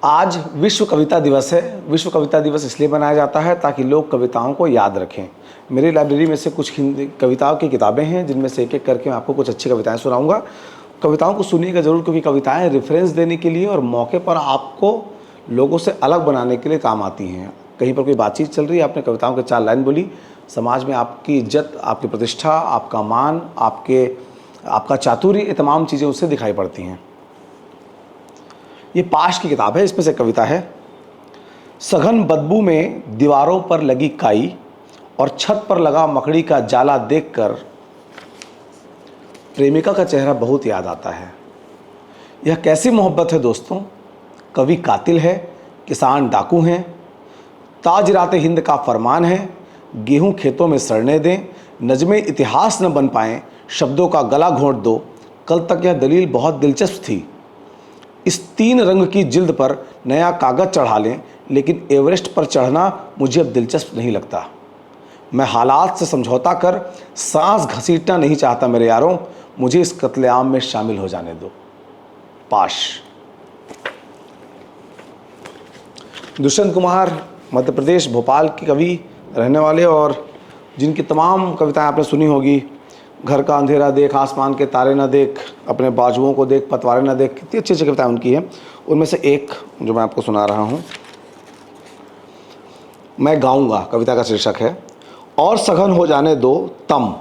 आज विश्व कविता दिवस है। विश्व कविता दिवस इसलिए मनाया जाता है ताकि लोग कविताओं को याद रखें। मेरी लाइब्रेरी में से कुछ हिंदी कविताओं की किताबें हैं जिनमें से एक एक करके मैं आपको कुछ अच्छी कविताएं सुनाऊंगा। कविताओं को सुनिएगा ज़रूर, क्योंकि कविताएं रेफरेंस देने के लिए और मौके पर आपको लोगों से अलग बनाने के लिए काम आती हैं। कहीं पर कोई बातचीत चल रही है, आपने कविताओं के 4 लाइन बोली, समाज में आपकी इज्जत, आपकी प्रतिष्ठा, आपका मान, आपका चातुर्य, ये तमाम चीज़ें उससे दिखाई पड़ती हैं। ये पाश की किताब है, इसमें से कविता है। सघन बदबू में दीवारों पर लगी काई और छत पर लगा मकड़ी का जाला देखकर प्रेमिका का चेहरा बहुत याद आता है। यह कैसी मोहब्बत है दोस्तों। कवि कातिल है, किसान डाकू हैं, ताजराते हिंद का फरमान है, गेहूं खेतों में सड़ने दें, नज़्में इतिहास न बन पाएं, शब्दों का गला घोंट दो। कल तक यह दलील बहुत दिलचस्प थी, इस 3 रंग की जिल्द पर नया कागज़ चढ़ा लें, लेकिन एवरेस्ट पर चढ़ना मुझे अब दिलचस्प नहीं लगता। मैं हालात से समझौता कर सांस घसीटना नहीं चाहता मेरे यारों, मुझे इस कत्लेआम में शामिल हो जाने दो। पाश। दुष्यंत कुमार मध्य प्रदेश भोपाल के कवि रहने वाले, और जिनकी तमाम कविताएं आपने सुनी होगी। घर का अंधेरा देख, आसमान के तारे न देख, अपने बाजुओं को देख, पतवारे न देख, कितनी अच्छी अच्छी कविताएं उनकी हैं। उनमें से एक जो मैं आपको सुना रहा हूँ, मैं गाऊंगा, कविता का शीर्षक है। और सघन हो जाने दो तम,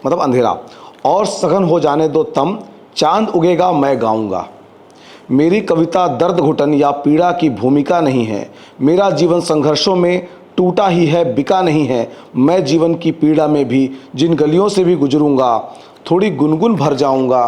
मतलब अंधेरा, और सघन हो जाने दो तम, चांद उगेगा मैं गाऊंगा। मेरी कविता दर्द घुटन या पीड़ा की भूमिका नहीं है, मेरा जीवन संघर्षों में टूटा ही है, बिका नहीं है। मैं जीवन की पीड़ा में भी जिन गलियों से भी गुजरूंगा, थोड़ी गुनगुन भर जाऊंगा।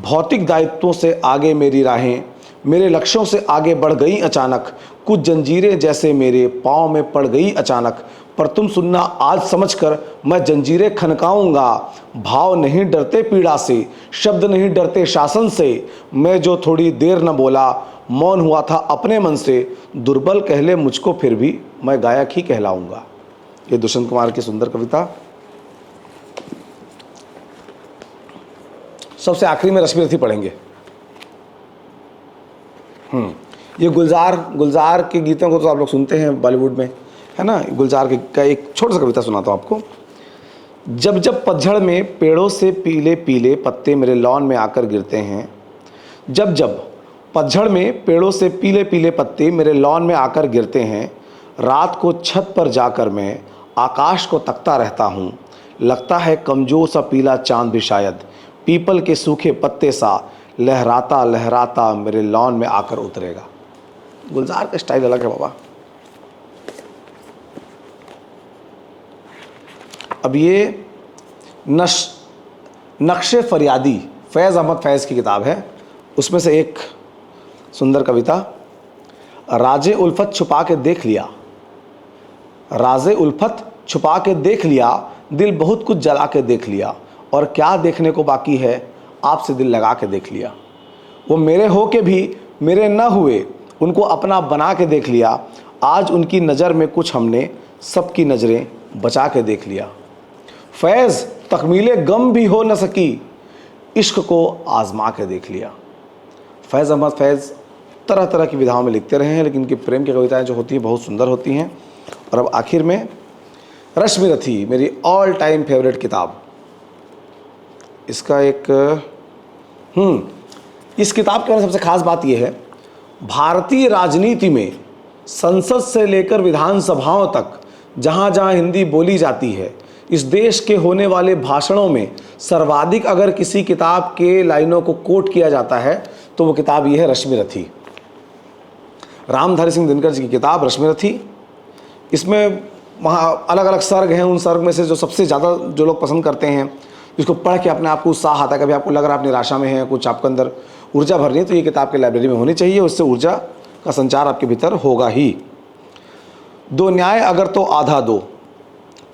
भौतिक दायित्वों से आगे मेरी राहें, मेरे लक्ष्यों से आगे बढ़ गई अचानक। कुछ जंजीरें जैसे मेरे पाँव में पड़ गई अचानक, पर तुम सुनना आज समझकर मैं जंजीरें खनकाऊंगा। भाव नहीं डरते पीड़ा से, शब्द नहीं डरते शासन से। मैं जो थोड़ी देर न बोला, मौन हुआ था अपने मन से। दुर्बल कह ले मुझको फिर भी मैं गायक ही कहलाऊंगा। ये दुष्यंत कुमार की सुंदर कविता। सबसे आखिरी में रश्मि रथी पढ़ेंगे। ये गुलजार के गीतों को तो आप लोग सुनते हैं बॉलीवुड में, है ना। गुलजार का एक छोटा सा कविता सुनाता हूँ आपको। जब जब पतझड़ में पेड़ों से पीले पीले पत्ते मेरे लॉन में आकर गिरते हैं, जब जब पतझड़ में पेड़ों से पीले पीले पत्ते मेरे लॉन में आकर गिरते हैं, रात को छत पर जाकर मैं आकाश को तकता रहता हूँ। लगता है कमजोर सा पीला चांद भी शायद पीपल के सूखे पत्ते सा लहराता लहराता मेरे लॉन में आकर उतरेगा। गुलजार का स्टाइल अलग है बाबा। अब ये नक्शे फरियादी फैज़ अहमद फैज़ की किताब है, उसमें से एक सुंदर कविता। राजे उल्फत छुपा के देख लिया, राजे उल्फत छुपा के देख लिया, दिल बहुत कुछ जला के देख लिया, और क्या देखने को बाकी है, आपसे दिल लगा के देख लिया। वो मेरे हो के भी मेरे न हुए, उनको अपना बना के देख लिया। आज उनकी नज़र में कुछ हमने सबकी नज़रें बचा के देख लिया। फैज़ तकमीले गम भी हो न सकी, इश्क को आजमा के देख लिया। फैज़ अहमद फैज़ तरह तरह की विधाओं में लिखते रहे हैं, लेकिन इनकी प्रेम की कविताएं जो होती हैं बहुत सुंदर होती हैं। और अब आखिर में रश्मि रथी, मेरी ऑल टाइम फेवरेट किताब। इसका एक इस किताब के सबसे खास बात यह है, भारतीय राजनीति में संसद से लेकर विधानसभाओं तक जहाँ जहाँ हिंदी बोली जाती है, इस देश के होने वाले भाषणों में सर्वाधिक अगर किसी किताब के लाइनों को कोट किया जाता है तो वो किताब ये है रश्मि रथी। रामधारी सिंह दिनकर जी की किताब रश्मि रथी। इसमें वहाँ अलग अलग सर्ग हैं, उन सर्ग में से जो सबसे ज़्यादा जो लोग पसंद करते हैं, जिसको पढ़ के अपने आप को उत्साह आता है, कभी आपको लग रहा है आप निराशा में हैं, कुछ आपके अंदर ऊर्जा भरनी है, तो ये किताब के लाइब्रेरी में होनी चाहिए। उससे ऊर्जा का संचार आपके भीतर होगा ही। दो न्याय अगर तो आधा दो,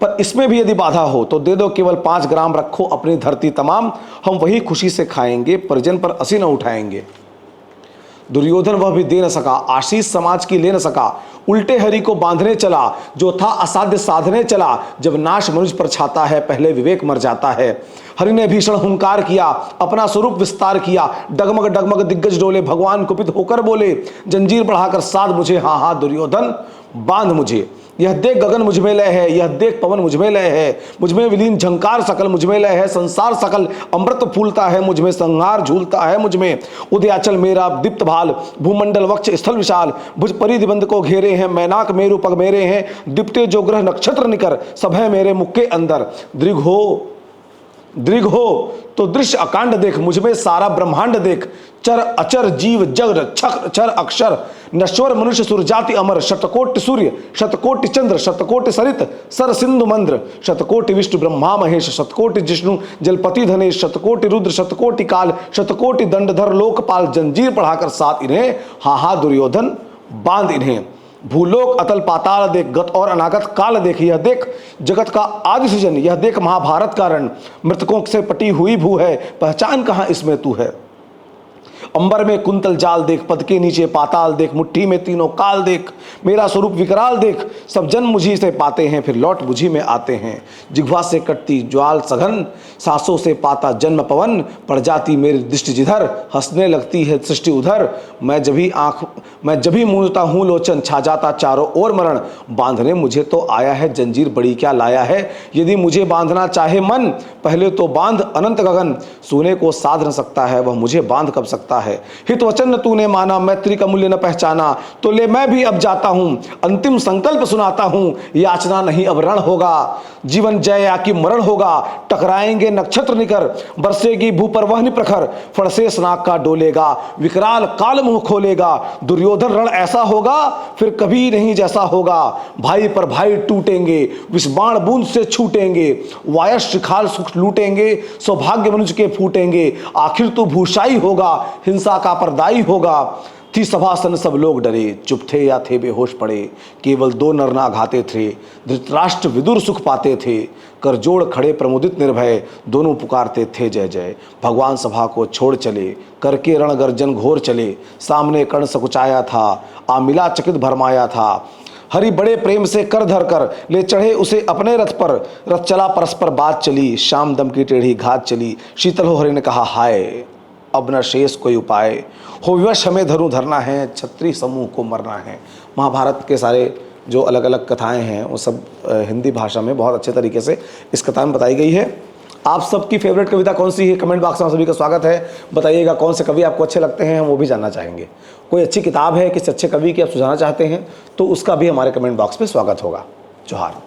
पर इसमें भी यदि बाधा हो तो दे दो केवल 5 ग्राम, रखो अपनी धरती तमाम, हम वही खुशी से खाएंगे, परिजन पर असी न उठाएंगे। दुर्योधन वह भी दे न सका, आशीष समाज की ले न सका, उल्टे हरि को बांधने चला, जो था असाध्य साधने चला। जब नाश मनुष्य पर छाता है, पहले विवेक मर जाता है। हरि ने भीषण हुंकार किया, अपना स्वरूप विस्तार किया, डगमग डगमग दिग्गज डोले, भगवान कुपित होकर बोले, जंजीर बढ़ाकर साध मुझे, हाँ हाँ दुर्योधन बांध मुझे। यह देख गगन मुझमें लय है, यह देख पवन मुझमें लय है, मुझमें विलीन झंकार सकल मुझमें लय है, संसार सकल अमृत फूलता है मुझमें, संहार झूलता है मुझमें, उदयाचल मेरा दीप्त भाल, भूमंडल वक्ष स्थल विशाल, भुज परिदिबंध को घेरे हैं, मैनाक मेरु पग मेरे हैं, दीप्ते जो ग्रह नक्षत्र निकर, सब है मेरे मुख के अंदर। दृघ हो तो दृश्य अकांड देख, मुझमें सारा ब्रह्मांड देख, चर अचर जीव जग छक चर अक्षर, नश्वर मनुष्य सुरजाति अमर, शतकोटि सूर्य शतकोटि चंद्र, शतकोटि सरित सर सिंधु मंद्र, शतकोटि विष्णु ब्रह्मा महेश, शतकोटि जिष्णु जलपति धनेश, शतकोटि रुद्र शतकोटि काल, शतकोटि दंडधर लोकपाल, जंजीर बढ़ाकर साथ इन्हें, हा हा दुर्योधन बांध इन्हें। भूलोक अतल पाताल देख, गत और अनागत काल देख, यह देख जगत का आदि सृजन, यह देख महाभारत का रण, मृतकों से पटी हुई भू है, पहचान कहाँ इसमें तू है। अंबर में कुंतल जाल देख, पद के नीचे पाताल देख, मुट्ठी में तीनों काल देख, मेरा स्वरूप विकराल देख, सब जन्म मुझी से पाते हैं फिर लौट मुझी में आते हैं। जिह्वा से कटती ज्वाल सघन, सांसों से पाता जन्म पवन, पड़ जाती मेरी दृष्टि जिधर, हंसने लगती है सृष्टि उधर, मैं जब भी मूंदता हूँ लोचन, छा जाता चारों ओर मरण, बांधने मुझे तो आया है जंजीर बड़ी क्या लाया है, यदि मुझे बांधना चाहे मन, पहले तो बांध अनंत गगन, सोने को साध न सकता है वह मुझे बांध कब सकता है। हित वचन न तूने माना, मैत्री का मूल्य न पहचाना, तो ले मैं भी अब जाता हूं, अंतिम संकल्प सुनाता हूं, याचना नहीं अब रण होगा, जीवन जय या कि मरण होगा, टकराएंगे नक्षत्र निकर, बरसेगी भू पर वहनि प्रखर, फड़से नाग का डोलेगा, विकराल काल मुंह खोलेगा, दुर्योधन रण ऐसा होगा फिर कभी नहीं जैसा होगा, भाई पर भाई टूटेंगे, विषबाण बूंद से छूटेंगे, वायस शिखाल सुख लूटेंगे, सौभाग्य मनुष्य के फूटेंगे, आखिर तो भूषाई होगा, हिंसा का परदाई होगा। थी सभासन सब लोग डरे, चुप थे या थे बेहोश पड़े, केवल दो नरना घाते थे, धृतराष्ट्र विदुर सुख पाते थे, कर जोड़ खड़े प्रमुदित निर्भय, दोनों पुकारते थे जय जय। भगवान सभा को छोड़ चले, करके रण गर्जन घोर चले, सामने कर्ण सकुचाया था, आमिला चकित भरमाया था, हरि बड़े प्रेम से कर धर कर ले चढ़े उसे अपने रथ पर, रथ चला परस्पर बात चली, शाम दम की टेढ़ी घात चली, शीतल हो हरि ने कहा हाय, अब न शेष कोई उपाय, हो विवश हमें धनु धरना है, क्षत्रिय समूह को मरना है। महाभारत के सारे जो अलग अलग कथाएं हैं वो सब हिंदी भाषा में बहुत अच्छे तरीके से इस कथा में बताई गई है। आप सबकी फेवरेट कविता कौन सी है, कमेंट बॉक्स में सभी का स्वागत है। बताइएगा कौन से कवि आपको अच्छे लगते हैं, हम वो भी जानना चाहेंगे। कोई अच्छी किताब है किसी अच्छे कवि की आप सुझाना चाहते हैं तो उसका भी हमारे कमेंट बॉक्स में स्वागत होगा। जोहार।